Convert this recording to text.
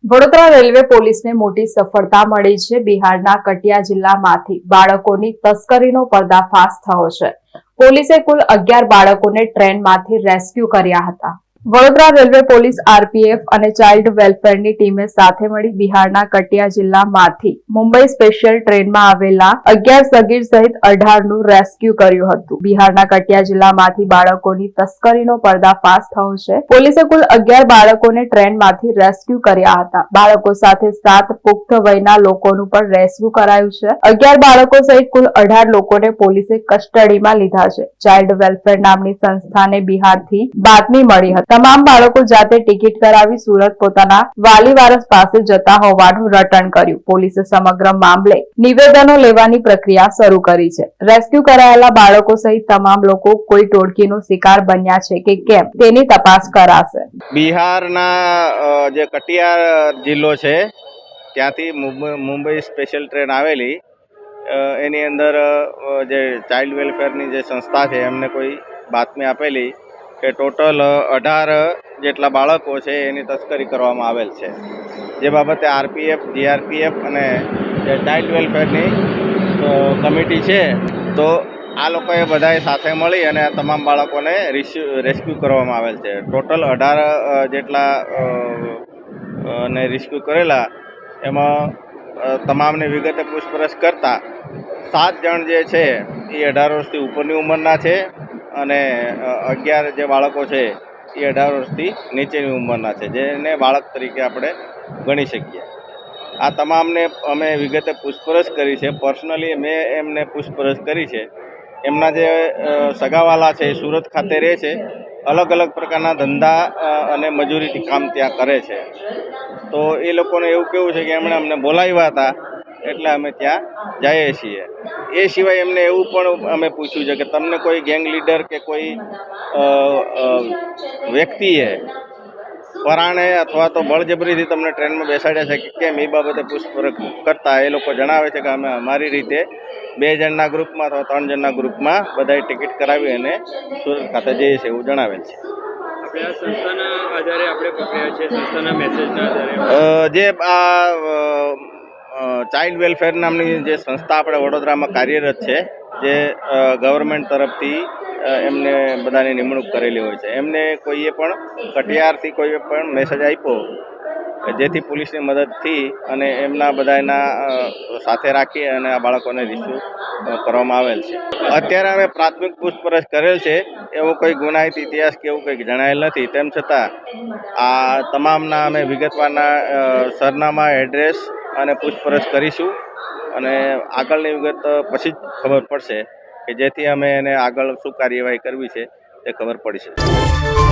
Vadodara railway પોલીસને મોટી સફળતા મળી છે। બિહારના કટિયા જિલ્લામાંથી બાળકોની તસ્કરીનો પર્દાફાશ થયો છે। પોલીસે કુલ 11 બાળકોને ટ્રેનમાંથી રેસ્ક્યુ કર્યા હતા। વડોદરા રેલવે પોલીસ, આરપીએફ અને ચાઇલ્ડ વેલફેરની ટીમે સાથે મળી બિહારના કટિયા જિલ્લામાંથી મુંબઈ સ્પેશિયલ ટ્રેનમાં આવેલા 11 સગીર સહિત 18નું રેસ્ક્યુ કર્યું હતું। બિહારના કટિયા જિલ્લામાંથી બાળકોની તસ્કરીનો પર્દાફાશ થયો છે। પોલીસે કુલ 11 બાળકોને ટ્રેનમાંથી રેસ્ક્યુ કર્યા હતા। બાળકો સાથે 7 પુખ્ત વયના લોકોનું પણ રેસ્ક્યુ કરાયું છે। 11 બાળકો સહિત કુલ 18 લોકોને પોલીસે કસ્ટડીમાં લીધા છે। ચાઇલ્ડ વેલફેર નામની સંસ્થાને બિહારથી બાતમી મળી હતી। તમામ બાળકો જાતે ટિકિટ કરાવી સુરત પોતાના વાલી વારસ પાસે જતા હોવાનું રટણ કર્યું। પોલીસે સમગ્ર મામલે નિવેદનો લેવાની પ્રક્રિયા શરૂ કરી છે। રેસ્ક્યુ કરાયેલા બાળકો સહિત તમામ લોકો કોઈ ટોળકીનો શિકાર બન્યા છે કે કેમ તેની તપાસ કરાશે। બિહારના જે કટિયા જિલ્લો છે ત્યાંથી મુંબઈ સ્પેશિયલ ટ્રેન આવેલી એની અંદર જે ચાઇલ્ડ વેલફેરની જે સંસ્થા છે એમને કોઈ બાતમી આપેલી કે ટોટલ 18 જેટલા બાળકો છે એની તસ્કરી કરવામાં આવેલ છે। જે બાબતે આરપીએફ, જીઆરપીએફ અને જે ચાઇલ્ડ વેલફેરની કમિટી છે તો આ લોકોએ બધાએ સાથે મળી અને આ તમામ બાળકોને રેસ્ક્યુ કરવામાં આવેલ છે। ટોટલ 18 જેટલા ને રેસ્ક્યુ કરેલા એમાં તમામને વિગતે પૂછપરછ કરતા 7 જણ જે છે એ 18 વર્ષથી ઉપરની ઉંમરના છે અને 11 જે બાળકો છે એ 18 વર્ષથી નીચેની ઉંમરના છે, જેને બાળક તરીકે આપણે ગણી શકીએ। આ તમામને અમે વિગતે પૂછપરછ કરી છે। પર્સનલી મેં એમને પૂછપરછ કરી છે। એમના જે સગાવાલા છે એ સુરત ખાતે રહે છે, અલગ અલગ પ્રકારના ધંધા અને મજૂરીથી કામ ત્યાં કરે છે। તો એ લોકોને એવું કેવું છે કે એમણે અમને બોલાવ્યા હતા એટલે અમે ત્યાં જઈએ છીએ। એ સિવાય એમને એવું પણ અમે પૂછ્યું છે કે તમને કોઈ ગેંગ લીડર કે કોઈ વ્યક્તિએ પરાણે અથવા તો બળજબરીથી તમને ટ્રેનમાં બેસાડ્યા છે કે કેમ, એ બાબતે પૂછપરછ કરતા એ લોકો જણાવે છે કે અમે અમારી રીતે 2 જણના ગ્રુપમાં અથવા 3 જણના ગ્રુપમાં બધાએ ટિકિટ કરાવી અને સુરત ખાતે જઈએ છીએ એવું જણાવેલ છે। આપણે આ સંસ્થાના આધારે આપણે પકડ્યા છે, સંસ્થાના મેસેજના આધારે જે ચાઇલ્ડ વેલફેર નામની જે સંસ્થા આપણે વડોદરામાં કાર્યરત છે, જે ગવર્મેન્ટ તરફથી એમને બધાની નિમણૂક કરેલી હોય છે, એમને કોઈએ પણ કટિયારથી કોઈએ પણ મેસેજ આપ્યો જેથી પોલીસની મદદથી અને એમના બધાના સાથે રાખી અને આ બાળકોને રિસ્યુ કરવામાં આવેલ છે। અત્યારે અમે પ્રાથમિક પૂછપરછ કરેલ છે, એવો કોઈ ગુનાહિત ઇતિહાસ કે એવું કંઈક જણાયેલ નથી। તેમ છતાં આ તમામના અમે વિગતવારના સરનામા, એડ્રેસ અને પૂછપરછ કરીશું અને આગળની વિગત પછી જ ખબર પડશે કે જેથી અમે એને આગળ શું કાર્યવાહી કરવી છે તે ખબર પડી શકે।